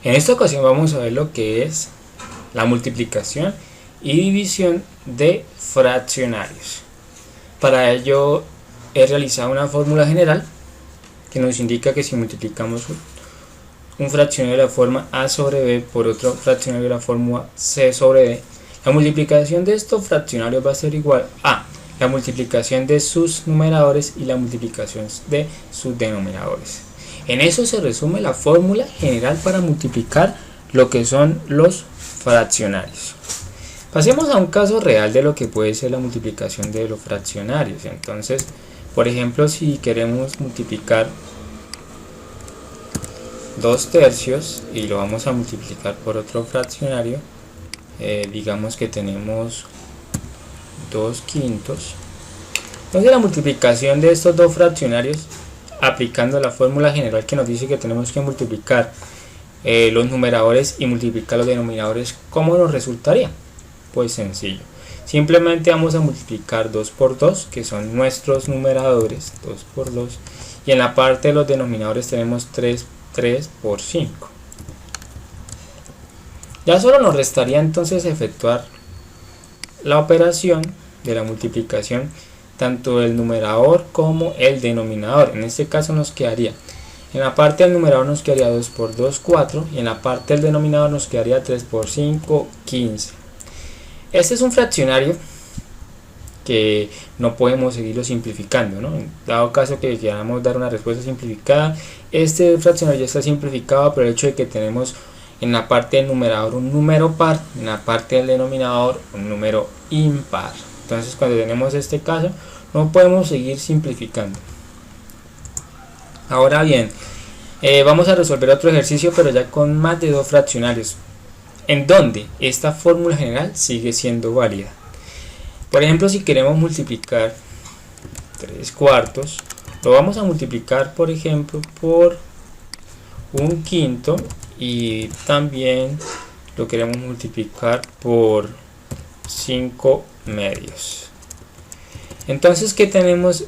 En esta ocasión vamos a ver lo que es la multiplicación y división de fraccionarios. Para ello he realizado una fórmula general que nos indica que si multiplicamos un fraccionario de la forma a sobre b por otro fraccionario de la forma c sobre d, la multiplicación de estos fraccionarios va a ser igual a la multiplicación de sus numeradores y la multiplicación de sus denominadores. En eso se resume la fórmula general para multiplicar lo que son los fraccionarios. Pasemos a un caso real de lo que puede ser la multiplicación de los fraccionarios. Entonces, por ejemplo, si queremos multiplicar 2 tercios y lo vamos a multiplicar por otro fraccionario, digamos que tenemos 2 quintos. Entonces la multiplicación de estos dos fraccionarios, aplicando la fórmula general que nos dice que tenemos que multiplicar los numeradores y multiplicar los denominadores, ¿cómo nos resultaría? Pues sencillo, simplemente vamos a multiplicar 2 por 2, que son nuestros numeradores, 2 por 2, y en la parte de los denominadores tenemos 3 por 5. Ya solo nos restaría entonces efectuar la operación de la multiplicación tanto del numerador como el denominador. En este caso nos quedaría, en la parte del numerador nos quedaría 2 por 2, 4, y en la parte del denominador nos quedaría 3 por 5, 15. Este es un fraccionario que no podemos seguirlo simplificando, ¿no? En dado caso que queramos dar una respuesta simplificada, este fraccionario ya está simplificado por el hecho de que tenemos en la parte del numerador un número par, en la parte del denominador un número impar. Entonces cuando tenemos este caso no podemos seguir simplificando. Ahora bien, vamos a resolver otro ejercicio, pero ya con más de 2 fraccionarios, en donde esta fórmula general sigue siendo válida. Por ejemplo, si queremos multiplicar 3 cuartos, lo vamos a multiplicar por ejemplo por un quinto, y también lo queremos multiplicar por 5 medios. Entonces, ¿qué tenemos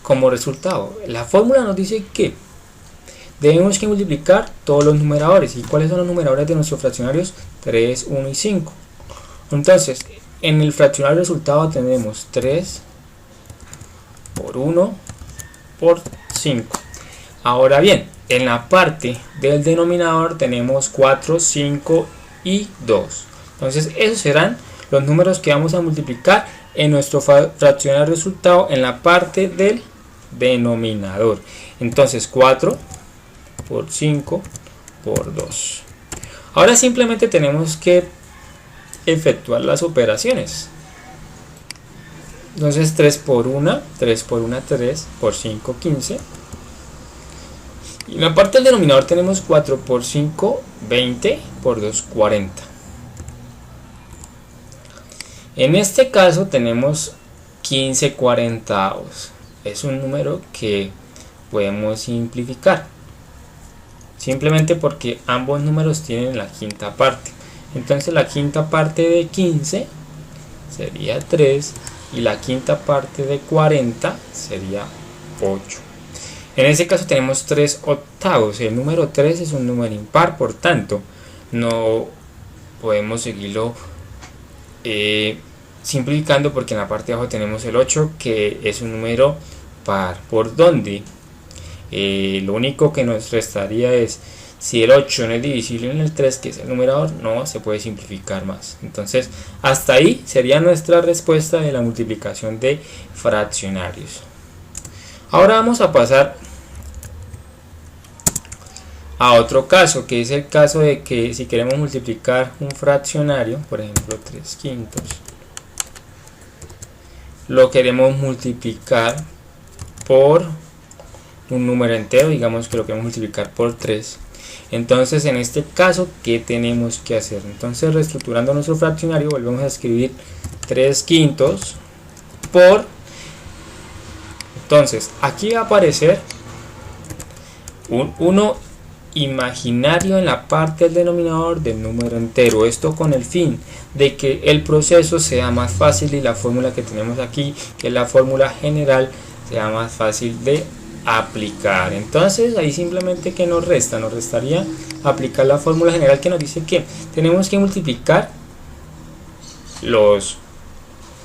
como resultado? La fórmula nos dice que debemos que multiplicar todos los numeradores. ¿Y cuáles son los numeradores de nuestros fraccionarios? 3, 1 y 5. Entonces, en el fraccionario resultado tenemos 3 por 1 por 5. Ahora bien, en la parte del denominador tenemos 4, 5 y 2. Entonces esos serán los números que vamos a multiplicar en nuestro fraccionario resultado en la parte del denominador. Entonces 4 por 5 por 2. Ahora simplemente tenemos que efectuar las operaciones. Entonces 3 por 1, 3 por 1, 3 por 5, 15. Y en la parte del denominador tenemos 4 por 5, 20 por 2, 40. En este caso tenemos 15 cuarentaavos. Es un número que podemos simplificar, simplemente porque ambos números tienen la quinta parte. Entonces la quinta parte de 15 sería 3 y la quinta parte de 40 sería 8. En este caso tenemos 3 octavos. El número 3 es un número impar, por tanto no podemos seguirlo simplificando, porque en la parte de abajo tenemos el 8, que es un número par, por donde lo único que nos restaría es, si el 8 no es divisible en el 3, que es el numerador, no se puede simplificar más. Entonces hasta ahí sería nuestra respuesta de la multiplicación de fraccionarios. Ahora vamos a pasar a otro caso, que es el caso de que si queremos multiplicar un fraccionario, por ejemplo 3 quintos, lo queremos multiplicar por un número entero, digamos que lo queremos multiplicar por 3. Entonces en este caso, ¿qué tenemos que hacer? Entonces, reestructurando nuestro fraccionario, volvemos a escribir 3 quintos por... Entonces aquí va a aparecer un 1 imaginario en la parte del denominador del número entero. Esto con el fin de que el proceso sea más fácil y la fórmula que tenemos aquí, que es la fórmula general, sea más fácil de aplicar. Entonces ahí simplemente que nos resta, nos restaría aplicar la fórmula general que nos dice que tenemos que multiplicar los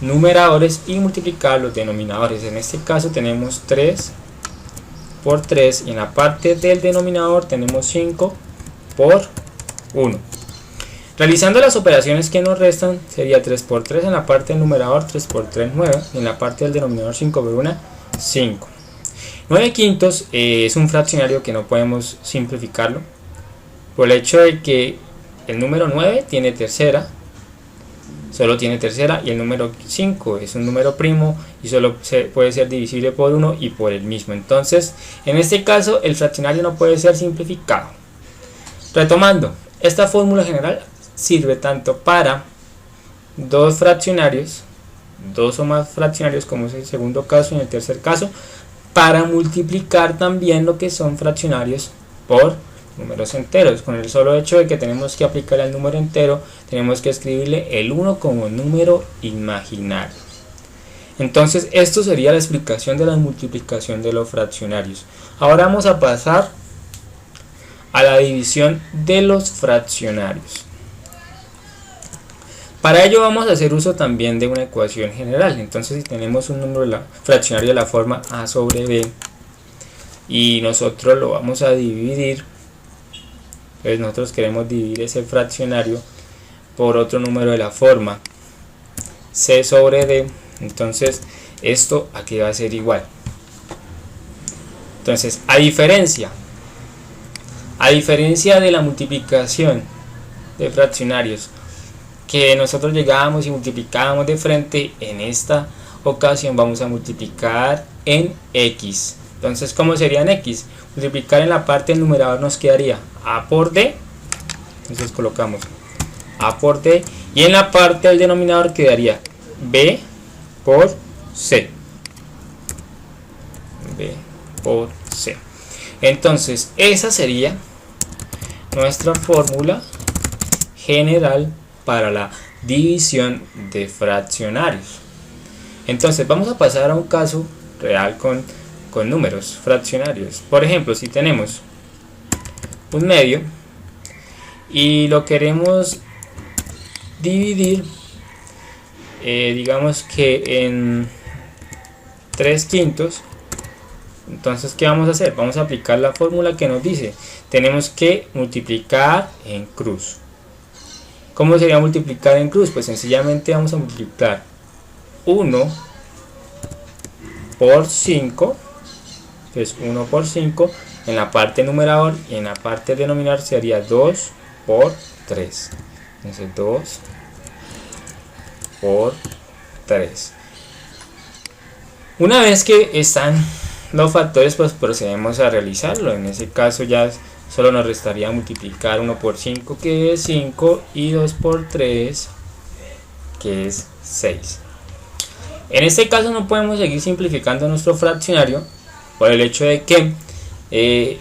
numeradores y multiplicar los denominadores. En este caso tenemos 3 por 3 y en la parte del denominador tenemos 5 por 1. Realizando las operaciones que nos restan sería 3 por 3 en la parte del numerador, 3 por 3 9 y en la parte del denominador 5 por 1 5. 9 quintos es un fraccionario que no podemos simplificarlo por el hecho de que el número 9 tiene tercera, solo tiene tercera, y el número 5 es un número primo y solo puede ser divisible por 1 y por el mismo. Entonces, en este caso, el fraccionario no puede ser simplificado. Retomando, esta fórmula general sirve tanto para dos fraccionarios, dos o más fraccionarios, como es el segundo caso y en el tercer caso, para multiplicar también lo que son fraccionarios por números enteros. Con el solo hecho de que tenemos que aplicar al número entero, tenemos que escribirle el 1 como número imaginario. Entonces, esto sería la explicación de la multiplicación de los fraccionarios. Ahora vamos a pasar a la división de los fraccionarios. Para ello vamos a hacer uso también de una ecuación general. Entonces, si tenemos un número fraccionario de la forma a sobre b y nosotros lo vamos a dividir, pues nosotros queremos dividir ese fraccionario por otro número de la forma c sobre d, entonces esto aquí va a ser igual. Entonces, a diferencia de la multiplicación de fraccionarios que nosotros llegábamos y multiplicábamos de frente, en esta ocasión vamos a multiplicar en x. Entonces, ¿cómo sería en x? Multiplicar en la parte del numerador nos quedaría a por d, entonces colocamos a por d, y en la parte del denominador quedaría b por c, b por c. Entonces, esa sería nuestra fórmula general para la división de fraccionarios. Entonces, vamos a pasar a un caso real con números fraccionarios. Por ejemplo, si tenemos un medio y lo queremos dividir, digamos que en 3 quintos, entonces ¿qué vamos a hacer? Vamos a aplicar la fórmula que nos dice, tenemos que multiplicar en cruz. ¿Cómo sería multiplicar en cruz? Pues sencillamente vamos a multiplicar 1 por 5, que es 1 por 5 en la parte numerador, y en la parte denominador sería 2 por 3. Entonces 2 por 3. Una vez que están los factores, pues procedemos a realizarlo. En ese caso ya solo nos restaría multiplicar 1 por 5, que es 5, y 2 por 3, que es 6. En este caso no podemos seguir simplificando nuestro fraccionario por el hecho de que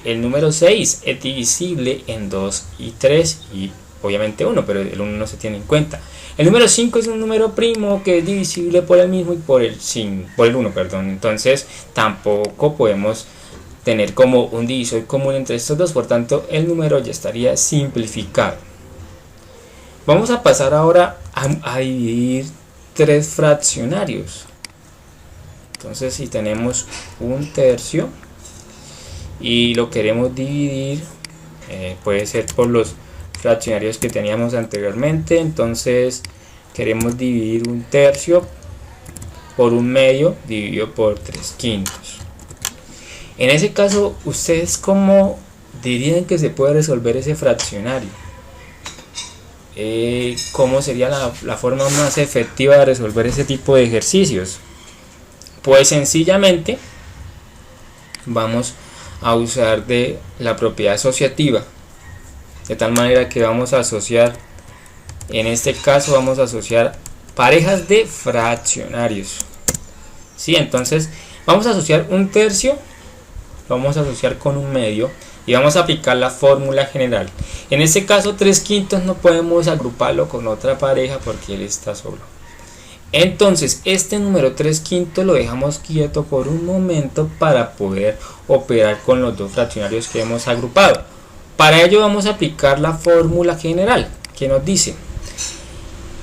el número 6 es divisible en 2 y 3 y obviamente 1, pero el 1 no se tiene en cuenta. El número 5 es un número primo que es divisible por el mismo y por el 1, perdón. Entonces tampoco podemos tener como un divisor común entre estos dos, por tanto el número ya estaría simplificado. Vamos a pasar ahora a dividir tres fraccionarios. Entonces, si tenemos un tercio y lo queremos dividir, puede ser por los fraccionarios que teníamos anteriormente. Entonces queremos dividir un tercio por un medio dividido por 3 quintos. En ese caso, ¿ustedes cómo dirían que se puede resolver ese fraccionario? ¿Cómo sería la forma más efectiva de resolver ese tipo de ejercicios? Pues sencillamente vamos a usar de la propiedad asociativa, de tal manera que vamos a asociar, en este caso vamos a asociar parejas de fraccionarios. ¿Sí? Entonces vamos a asociar un tercio, vamos a asociar con un medio y vamos a aplicar la fórmula general. En este caso 3 quintos no podemos agruparlo con otra pareja porque él está solo. Entonces este número 3 quintos lo dejamos quieto por un momento para poder operar con los dos fraccionarios que hemos agrupado. Para ello vamos a aplicar la fórmula general que nos dice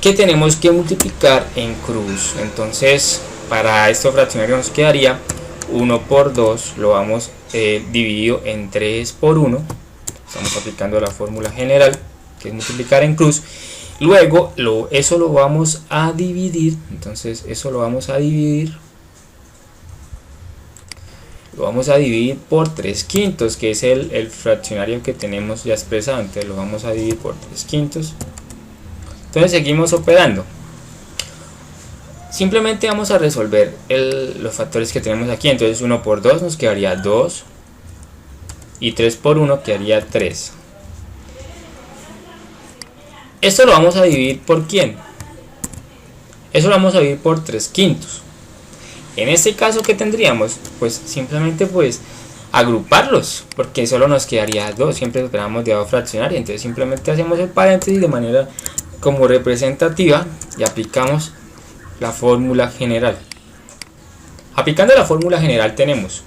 que tenemos que multiplicar en cruz. Entonces para esto fraccionario nos quedaría 1 por 2, lo vamos dividido en 3 por 1. Estamos aplicando la fórmula general que es multiplicar en cruz. Luego eso lo vamos a dividir, entonces eso lo vamos a dividir por 3 quintos, que es el fraccionario que tenemos ya expresado. Entonces lo vamos a dividir por 3 quintos. Entonces seguimos operando. Simplemente vamos a resolver los factores que tenemos aquí. Entonces 1 por 2 nos quedaría 2 y 3 por 1 quedaría 3. Esto lo vamos a dividir por ¿quién? Eso lo vamos a dividir por 3 quintos. En este caso, ¿qué tendríamos? Pues simplemente agruparlos, porque solo nos quedaría 2. Siempre esperamos de fraccionaria. Entonces simplemente hacemos el paréntesis de manera como representativa y aplicamos la fórmula general. Aplicando la fórmula general tenemos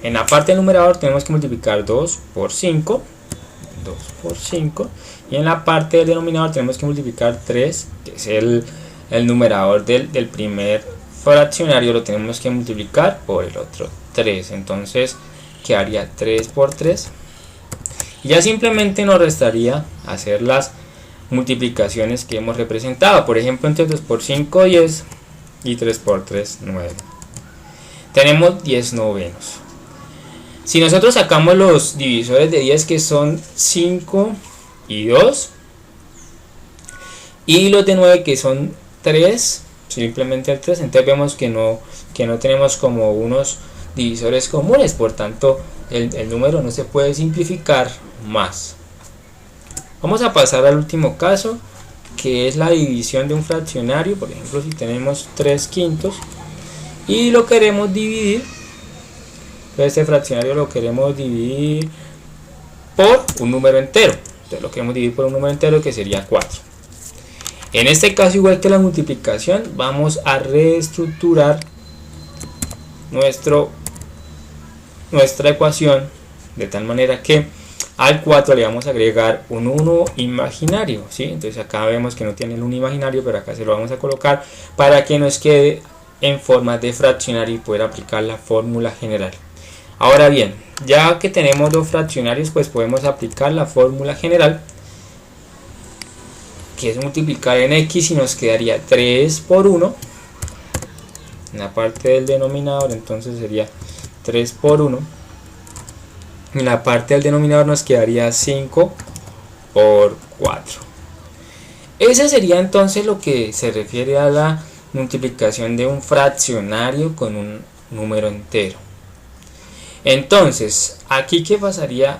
en la parte del numerador tenemos que multiplicar 2 por 5 y en la parte del denominador tenemos que multiplicar 3, que es el numerador del primer fraccionario, lo tenemos que multiplicar por el otro 3. Entonces quedaría 3 por 3 y ya simplemente nos restaría hacer las multiplicaciones que hemos representado. Por ejemplo, entre 2 por 5 10 y 3 por 3 9. Tenemos 10 novenos. Si nosotros sacamos los divisores de 10, que son 5 y 2, y los de 9, que son 3, simplemente el 3, entonces vemos que no tenemos como unos divisores comunes, por tanto el número no se puede simplificar más. Vamos a pasar al último caso, que es la división de un fraccionario. Por ejemplo, si tenemos 3 quintos y lo queremos dividir, este fraccionario lo queremos dividir por un número entero. Entonces lo queremos dividir por un número entero, que sería 4. En este caso, igual que la multiplicación, vamos a reestructurar nuestra ecuación de tal manera que al 4 le vamos a agregar un 1 imaginario, ¿sí? Entonces acá vemos que no tiene el 1 imaginario, pero acá se lo vamos a colocar para que nos quede en forma de fraccionario y poder aplicar la fórmula general. Ahora bien, ya que tenemos dos fraccionarios, pues podemos aplicar la fórmula general, que es multiplicar en x, y nos quedaría 3 por 1 en la parte del denominador. Entonces sería 3 por 1. En la parte del denominador nos quedaría 5 por 4. Ese sería entonces lo que se refiere a la multiplicación de un fraccionario con un número entero. Entonces, aquí ¿qué pasaría?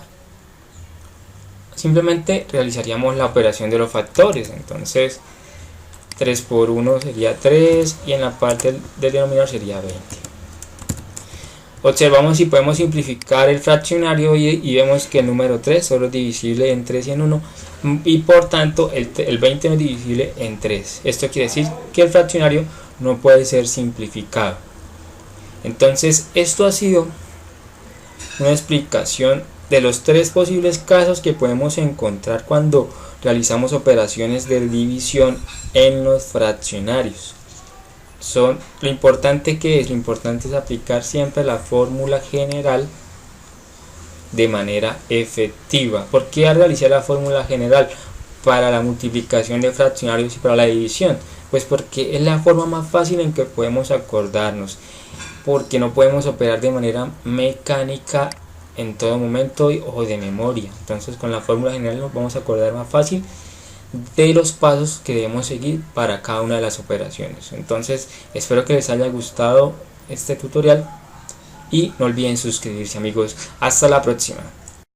Simplemente realizaríamos la operación de los factores. Entonces 3 por 1 sería 3 y en la parte del denominador sería 20. Observamos si podemos simplificar el fraccionario y vemos que el número 3 solo es divisible en 3 y en 1, y por tanto el 20 no es divisible en 3. Esto quiere decir que el fraccionario no puede ser simplificado. Entonces esto ha sido una explicación de los 3 posibles casos que podemos encontrar cuando realizamos operaciones de división en los fraccionarios. Lo importante es aplicar siempre la fórmula general de manera efectiva. ¿Por qué realizar la fórmula general para la multiplicación de fraccionarios y para la división? Pues porque es la forma más fácil en que podemos acordarnos, porque no podemos operar de manera mecánica en todo momento o de memoria. Entonces con la fórmula general nos vamos a acordar más fácil de los pasos que debemos seguir para cada una de las operaciones. Entonces espero que les haya gustado este tutorial y no olviden suscribirse, amigos. Hasta la próxima.